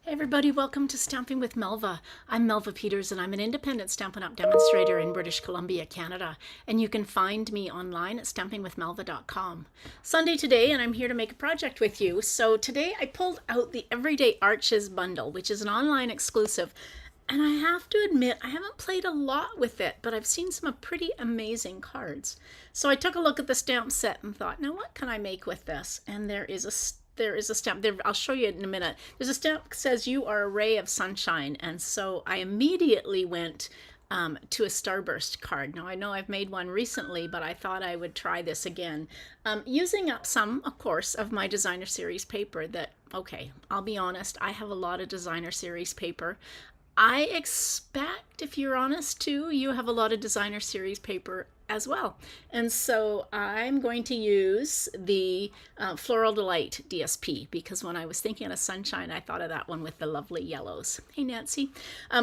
Hey everybody, welcome to Stamping with Melva. I'm Melva Peters and I'm an independent Stampin' Up! Demonstrator in British Columbia, Canada. And you can find me online at stampingwithmelva.com. Sunday today and I'm here to make a project with you. So today I pulled out the Everyday Arches bundle, which is an online exclusive. And I have to admit, I haven't played a lot with it, but I've seen some pretty amazing cards. So I took a look at the stamp set and thought, now what can I make with this? And there is a stamp there. I'll show you in a minute. There's a stamp that says you are a ray of sunshine. And so I immediately went to a starburst card. Now I know I've made one recently, but I thought I would try this again. Using up some, of course, of my designer series paper that, okay, I'll be honest, I have a lot of designer series paper. I expect, if you're honest too, you have a lot of designer series paper as well. And so I'm going to use the Floral Delight DSP because when I was thinking of sunshine, I thought of that one with the lovely yellows. Hey, Nancy.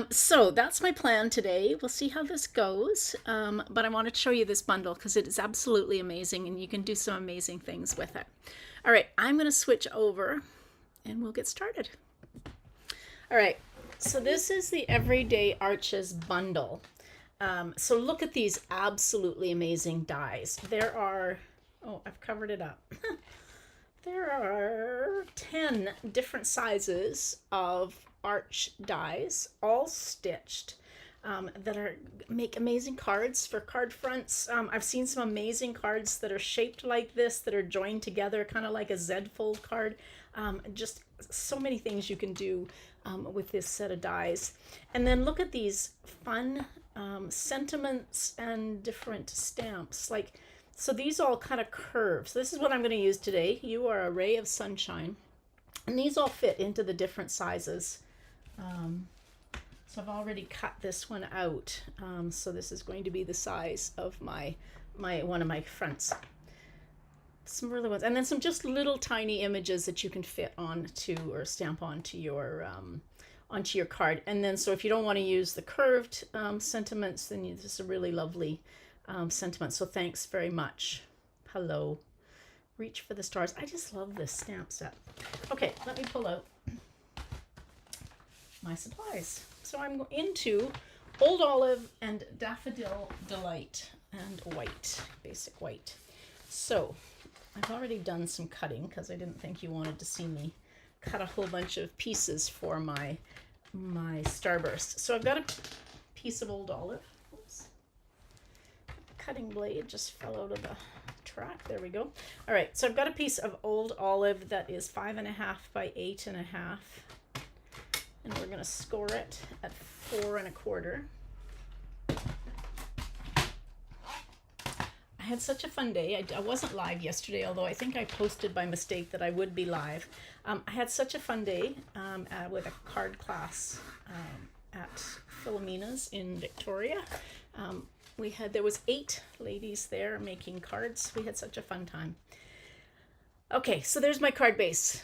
So that's my plan today. We'll see how this goes. But I wanted to show you this bundle because it is absolutely amazing and you can do some amazing things with it. All right, I'm going to switch over and we'll get started. All right. So this is the Everyday Arches bundle. So look at these absolutely amazing dies. There are, oh, I've covered it up. There are 10 different sizes of arch dies, all stitched, that make amazing cards for card fronts. I've seen some amazing cards that are shaped like this, that are joined together, kind of like a Z fold card. Just so many things you can do with this set of dies. And then look at these fun sentiments and different stamps. Like, so these all kind of curves. This is what I'm going to use today. You are a ray of sunshine. And these all fit into the different sizes. So I've already cut this one out. So this is going to be the size of my one of my fronts. Some really ones, and then some just little tiny images that you can fit onto or stamp onto your card. And then so if you don't want to use the curved sentiments, then this is a really lovely sentiment. So thanks very much. Hello. Reach for the stars. I just love this stamp set. Okay, let me pull out my supplies. So I'm into Old Olive and Daffodil Delight and white, basic white. So I've already done some cutting because I didn't think you wanted to see me cut a whole bunch of pieces for my starburst. So I've got a piece of Old Olive. Oops. The cutting blade just fell out of the track. There we go. All right, so I've got a piece of Old Olive that is 5.5 by 8.5, and we're going to score it at 4 1/4. I had such a fun day. I wasn't live yesterday, although I think I posted by mistake that I would be live. I had such a fun day with a card class at Philomena's in Victoria. There was 8 ladies there making cards. We had such a fun time. Okay, so there's my card base.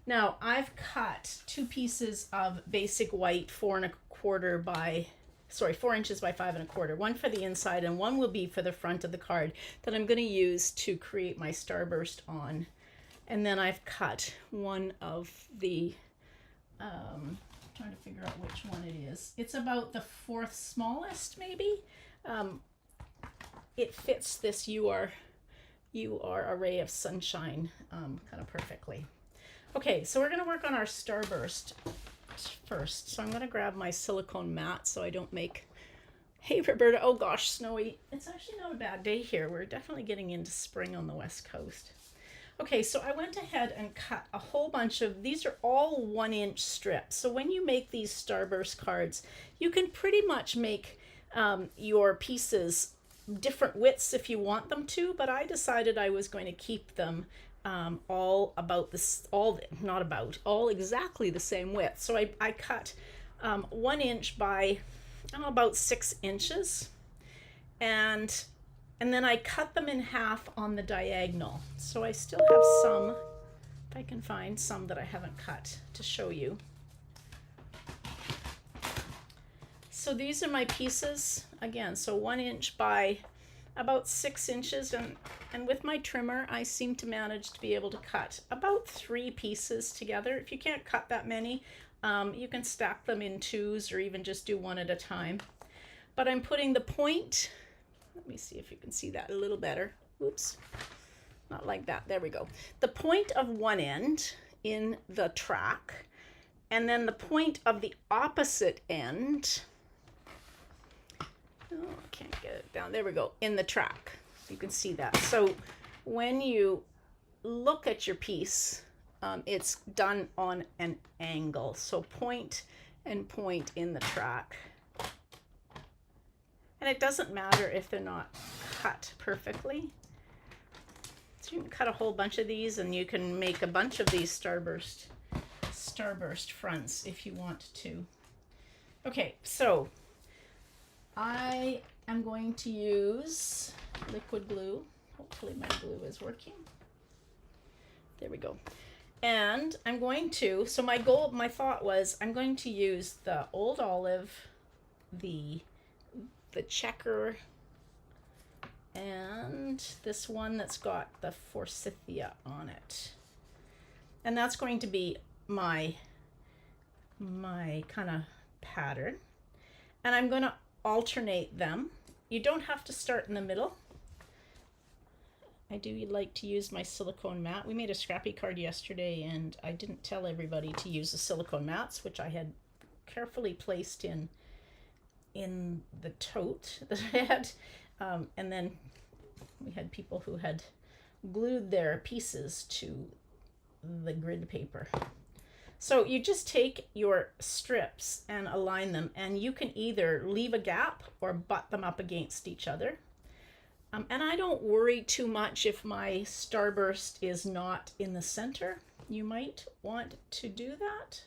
Now I've cut 2 pieces of basic white 4 1/4 by 4 inches by 5 1/4, one for the inside and one will be for the front of the card that I'm going to use to create my starburst on. And then I've cut one of the, trying to figure out which one it is. It's about the 4th smallest, maybe. It fits this you are a ray of sunshine kind of perfectly. Okay, so we're going to work on our starburst first. So I'm going to grab my silicone mat so I don't make, hey Roberta, oh gosh, snowy. It's actually not a bad day here. We're definitely getting into spring on the West Coast. Okay, so I went ahead and cut a whole bunch of, these are all 1-inch strips. So when you make these starburst cards, you can pretty much make your pieces different widths if you want them to, but I decided I was going to keep them all exactly the same width. So I cut 1 inch by about 6 inches, and then I cut them in half on the diagonal. So I still have some, if I can find some that I haven't cut to show you. So these are my pieces again. So 1 inch by about 6 inches, and And with my trimmer, I seem to manage to be able to cut about 3 pieces together. If you can't cut that many, you can stack them in 2s or even just do one at a time. But I'm putting the point, let me see if you can see that a little better. Oops, not like that. There we go. The point of one end in the track, and then the point of the opposite end, oh, I can't get it down. There we go, in the track. You can see that. So when you look at your piece, it's done on an angle. So point and point in the track. And it doesn't matter if they're not cut perfectly. So you can cut a whole bunch of these, and you can make a bunch of these starburst fronts if you want to. Okay, so I am going to use liquid glue. Hopefully my glue is working. There we go. And I'm going to, so my thought was I'm going to use the Old Olive, the checker, and this one that's got the forsythia on it. And that's going to be my kind of pattern. And I'm going to alternate them. You don't have to start in the middle. I do like to use my silicone mat. We made a scrappy card yesterday, and I didn't tell everybody to use the silicone mats, which I had carefully placed in the tote that I had. And then we had people who had glued their pieces to the grid paper. So you just take your strips and align them, and you can either leave a gap or butt them up against each other. And I don't worry too much if my starburst is not in the center. You might want to do that.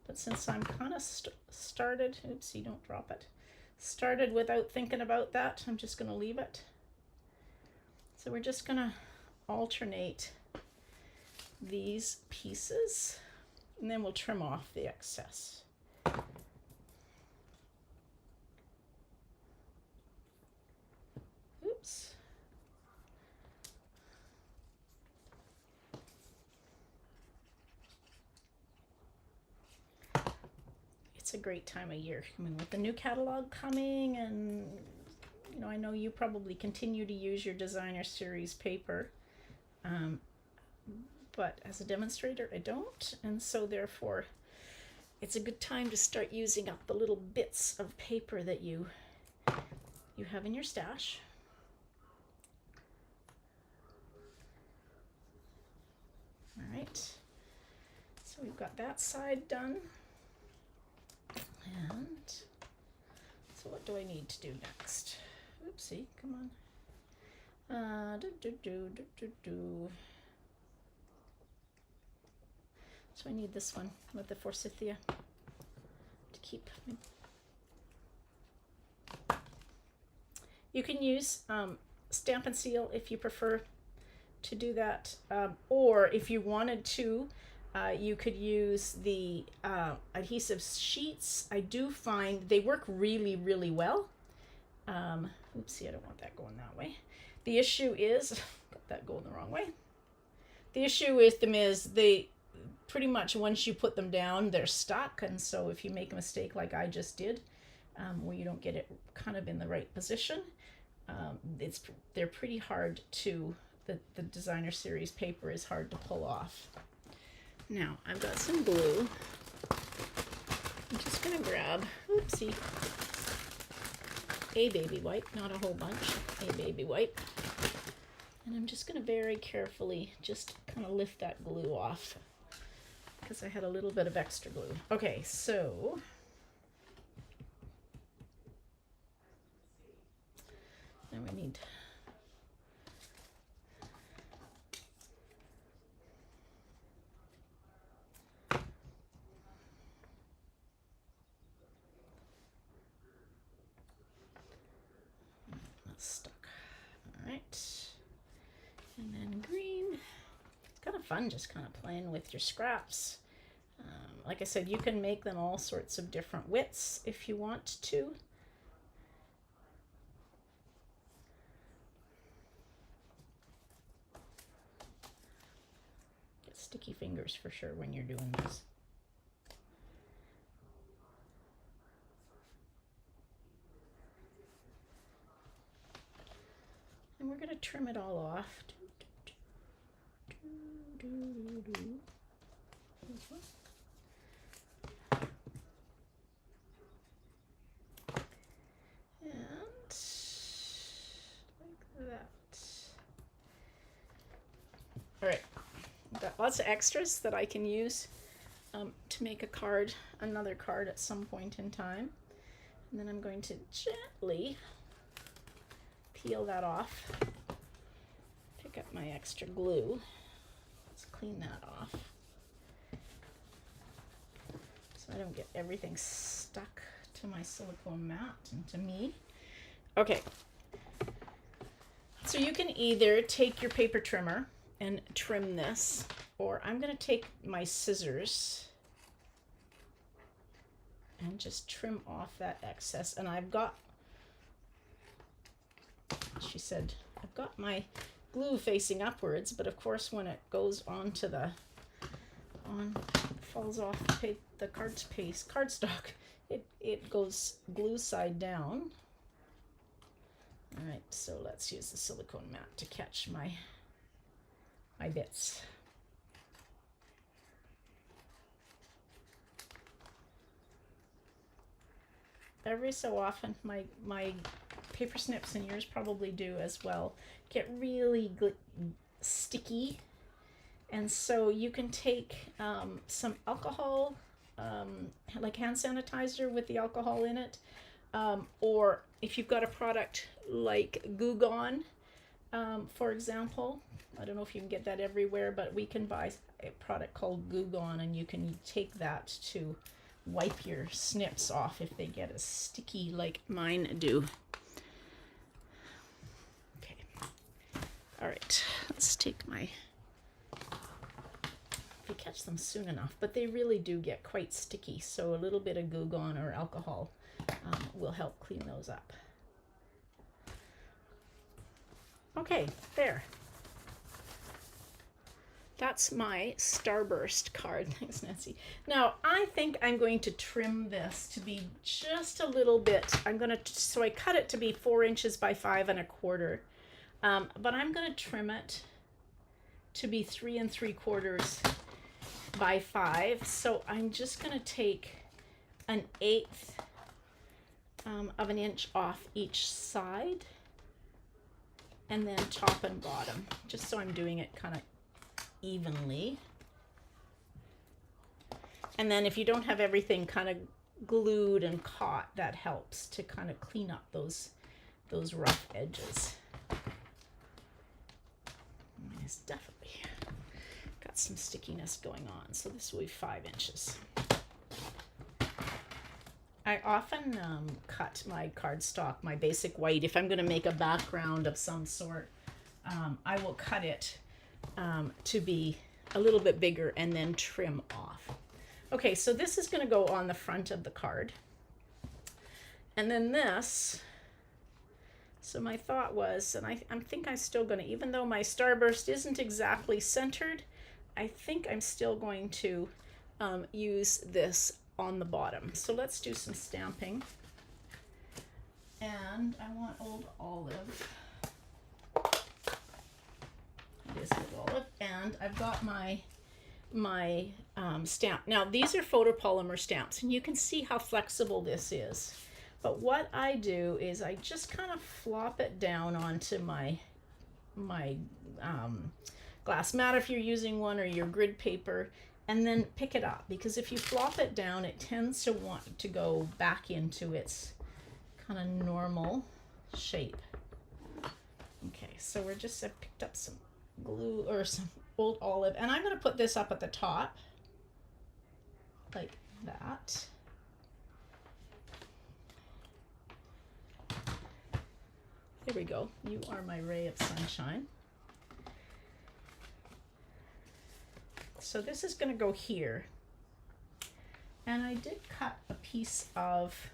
But since I'm kind of started, oopsie, don't drop it. Started without thinking about that, I'm just going to leave it. So we're just going to alternate these pieces, and then we'll trim off the excess. Oops. It's a great time of year. I mean, with the new catalog coming, and you know, I know you probably continue to use your designer series paper, but as a demonstrator I don't, and so therefore it's a good time to start using up the little bits of paper that you have in your stash. All right, so we've got that side done. And so what do I need to do next? Oopsie, come on. So I need this one with the forsythia to keep. You can use Stamp and Seal if you prefer to do that, or if you wanted to, you could use the adhesive sheets. I do find they work really, really well. Oopsie, I don't want that going that way. The issue is, got that going the wrong way. The issue with them is they pretty much, once you put them down, they're stuck. And so if you make a mistake like I just did, where you don't get it kind of in the right position, they're pretty hard to, the designer series paper is hard to pull off. Now I've got some glue. I'm just gonna grab, oopsie, a baby wipe, not a whole bunch, a baby wipe. And I'm just gonna very carefully just kind of lift that glue off because I had a little bit of extra glue. Okay, so now we need stuck. All right, and then green. It's kind of fun just kind of playing with your scraps. Like I said, you can make them all sorts of different widths if you want to. sticky fingers for sure when you're doing this. And we're going to trim it all off. And like that. All right, got lots of extras that I can use to make a card, another card at some point in time. And then I'm going to gently peel that off. Pick up my extra glue. Let's clean that off so I don't get everything stuck to my silicone mat and to me. Okay, so you can either take your paper trimmer and trim this, or I'm going to take my scissors and just trim off that excess. And I've got, she said, I've got my glue facing upwards, but of course when it goes onto the, falls off the cardstock, it goes glue side down. All right, so let's use the silicone mat to catch my bits. Every so often, my paper snips, and yours probably do as well, get really sticky, and so you can take some alcohol, like hand sanitizer with the alcohol in it, or if you've got a product like Goo Gone, for example. I don't know if you can get that everywhere, but we can buy a product called Goo Gone, and you can take that to wipe your snips off if they get as sticky like mine do. Okay. All right, let's take my, if you catch them soon enough, but they really do get quite sticky, so a little bit of Goo Gone or alcohol will help clean those up. Okay, there. That's my Starburst card. Thanks, Nancy. Now, I think I'm going to trim this to be just a little bit. So I cut it to be 4 inches by 5 1/4. But I'm going to trim it to be 3 3/4 by 5. So I'm just going to take 1/8 of an inch off each side, and then top and bottom, just so I'm doing it kind of evenly. And then if you don't have everything kind of glued and caught, that helps to kind of clean up those rough edges. It's definitely got some stickiness going on, so this will be 5 inches. I often cut my cardstock, my basic white, if I'm going to make a background of some sort. I will cut it to be a little bit bigger and then trim off. Okay, so this is going to go on the front of the card. And then this, so my thought was, and I think I'm still going to, even though my Starburst isn't exactly centered, I think I'm still going to use this on the bottom. So let's do some stamping. And I want Old Olive. It is Old Olive. And I've got my stamp. Now these are photopolymer stamps, and you can see how flexible this is. But what I do is I just kind of flop it down onto my glass mat if you're using one, or your grid paper, and then pick it up, because if you flop it down, it tends to want to go back into its kind of normal shape. Okay, so I picked up some glue or some Old Olive, and I'm going to put this up at the top like that. There we go. You are my ray of sunshine. So this is going to go here. And I did cut a piece of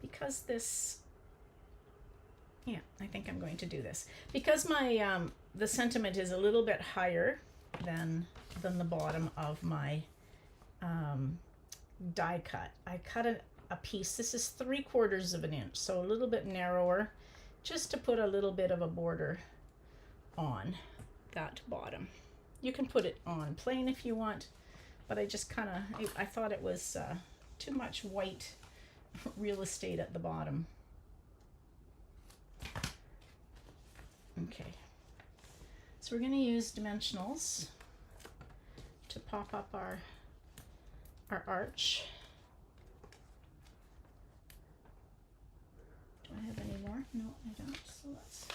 because this Yeah, I think I'm going to do this because my the sentiment is a little bit higher than the bottom of my die cut. I cut a piece. This is 3/4 of an inch, so a little bit narrower, just to put a little bit of a border on that bottom. You can put it on plain if you want, but I just kind of, I thought it was too much white real estate at the bottom. Okay, so we're going to use dimensionals to pop up our arch. Do I have any more? No, I don't. So let's,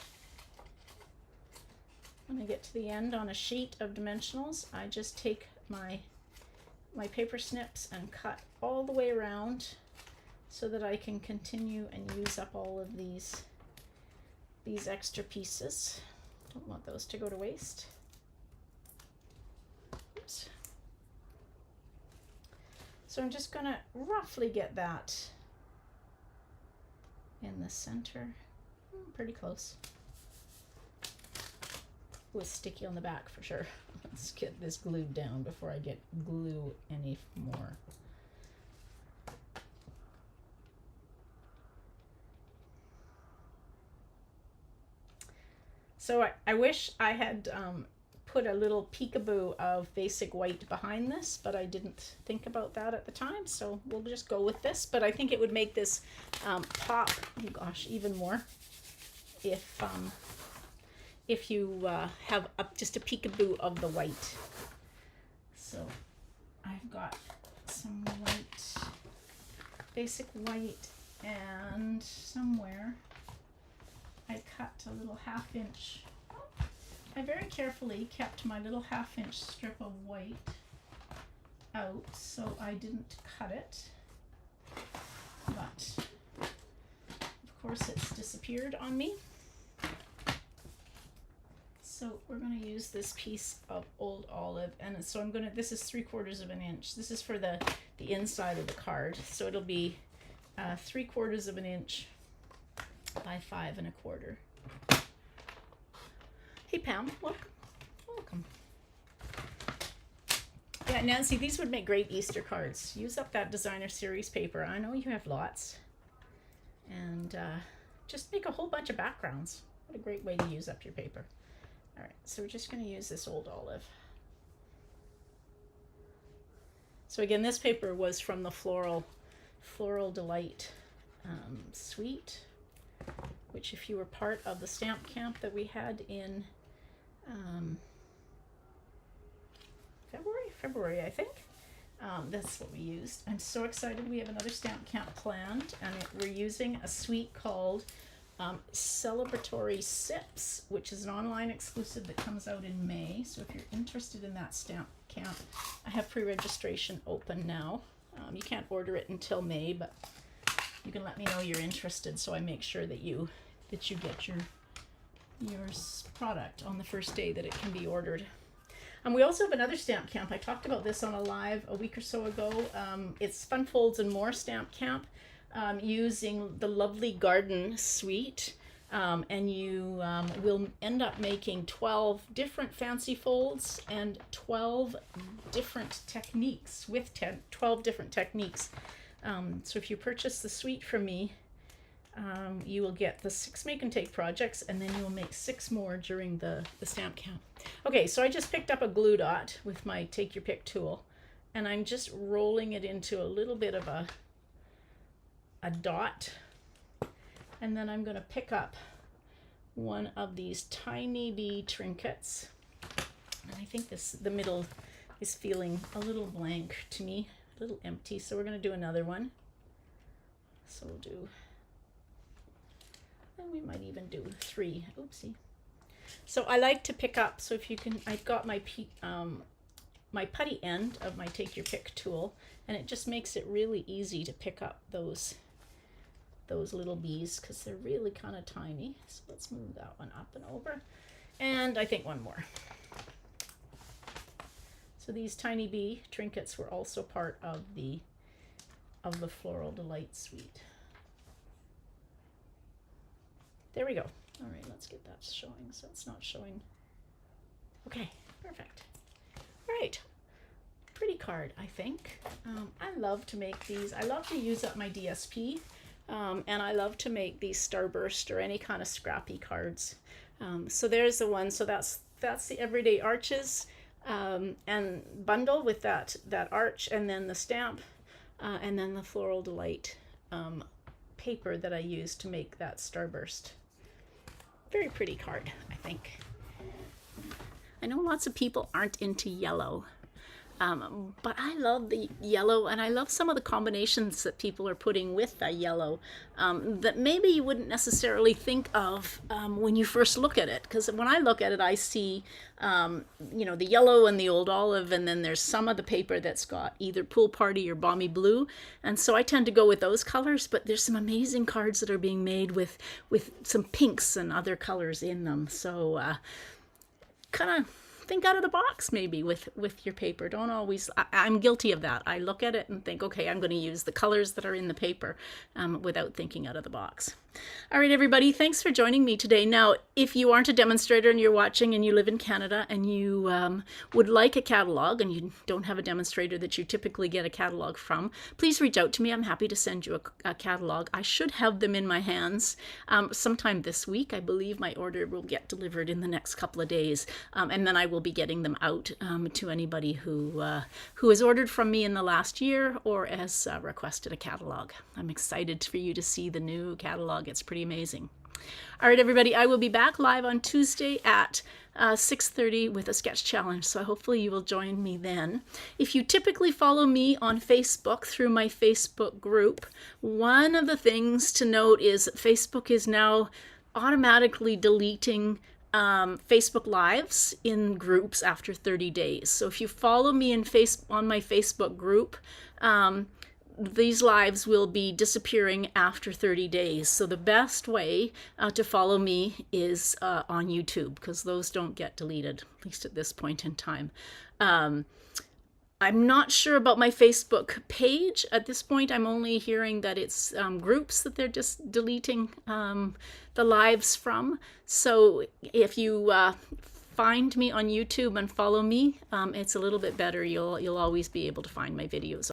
when I get to the end on a sheet of dimensionals, I just take my paper snips and cut all the way around so that I can continue and use up all of these extra pieces. Don't want those to go to waste. Oops. So I'm just gonna roughly get that in the center. Pretty close. It was sticky on the back for sure. Let's get this glued down before I get glue any more. So I wish I had put a little peekaboo of basic white behind this, but I didn't think about that at the time, so we'll just go with this. But I think it would make this pop, oh gosh, even more if you have just a peekaboo of the white. So I've got some white, basic white, and somewhere I cut a little 1/2 inch. I very carefully kept my little 1/2 inch strip of white out so I didn't cut it, but of course it's disappeared on me. So we're going to use this piece of old olive, and so I'm going to, this is 3/4 of an inch. This is for the inside of the card, so it'll be 3/4 of an inch by 5 1/4. Hey Pam, welcome. Yeah, Nancy, these would make great Easter cards. Use up that designer series paper. I know you have lots. And just make a whole bunch of backgrounds. What a great way to use up your paper. All right, so we're just going to use this old olive. So again, this paper was from the Floral Delight suite, which if you were part of the stamp camp that we had in February, I think. That's what we used. I'm so excited. We have another stamp camp planned, and we're using a suite called Celebratory Sips, which is an online exclusive that comes out in May. So if you're interested in that stamp camp, I have pre-registration open now. You can't order it until May, but you can let me know you're interested, so I make sure that you get your product on the first day that it can be ordered. We also have another stamp camp. I talked about this on a live a week or so ago. It's Fun Folds and More Stamp Camp, using the Lovely Garden suite, and you will end up making 12 different fancy folds and 12 different techniques with 12 different techniques. So if you purchase the suite from me, you will get the 6 make and take projects, and then you will make 6 more during the stamp camp. Okay, so I just picked up a glue dot with my take your pick tool, and I'm just rolling it into a little bit of a dot, and then I'm going to pick up one of these tiny bee trinkets, and I think the middle is feeling a little blank to me, a little empty, so we're going to do another one. So we'll do, and we might even do 3. Oopsie. So I like to pick up, so if you can, I've got my my putty end of my take your pick tool, and it just makes it really easy to pick up those little bees because they're really kind of tiny. So let's move that one up and over, and I think one more. So these tiny bee trinkets were also part of the Floral Delight suite. There we go. All right, let's get that showing so it's not showing. Okay, perfect. All right, pretty card, I think. I love to make these. I love to use up my DSP, and I love to make these Starburst or any kind of scrappy cards. So there's the one. So that's the Everyday Arches and bundle with that arch, and then the stamp, and then the Floral Delight paper that I used to make that Starburst. Very pretty card, I think. I know lots of people aren't into yellow, but I love the yellow, and I love some of the combinations that people are putting with the yellow that maybe you wouldn't necessarily think of when you first look at it. Because when I look at it, I see, you know, the yellow and the old olive, and then there's some of the paper that's got either Pool Party or Balmy Blue, and so I tend to go with those colors. But there's some amazing cards that are being made with some pinks and other colors in them. So kind of think out of the box maybe with your paper. Don't always, I'm guilty of that. I look at it and think, okay, I'm going to use the colors that are in the paper without thinking out of the box. All right, everybody, thanks for joining me today. Now, if you aren't a demonstrator and you're watching and you live in Canada and you would like a catalog and you don't have a demonstrator that you typically get a catalog from, please reach out to me. I'm happy to send you a catalog. I should have them in my hands sometime this week. I believe my order will get delivered in the next couple of days, and then I will be getting them out to anybody who has ordered from me in the last year or has requested a catalog. I'm excited for you to see the new catalog. It's pretty amazing. All right, everybody, I will be back live on Tuesday at 6:30 with a sketch challenge, so hopefully you will join me then. If you typically follow me on Facebook through my Facebook group, one of the things to note is that Facebook is now automatically deleting Facebook Lives in groups after 30 days. So if you follow me on my Facebook group, these lives will be disappearing after 30 days. So the best way to follow me is on YouTube, because those don't get deleted, at least at this point in time. I'm not sure about my Facebook page. At this point, I'm only hearing that it's groups that they're just deleting the lives from. So if you find me on YouTube and follow me, it's a little bit better. You'll always be able to find my videos.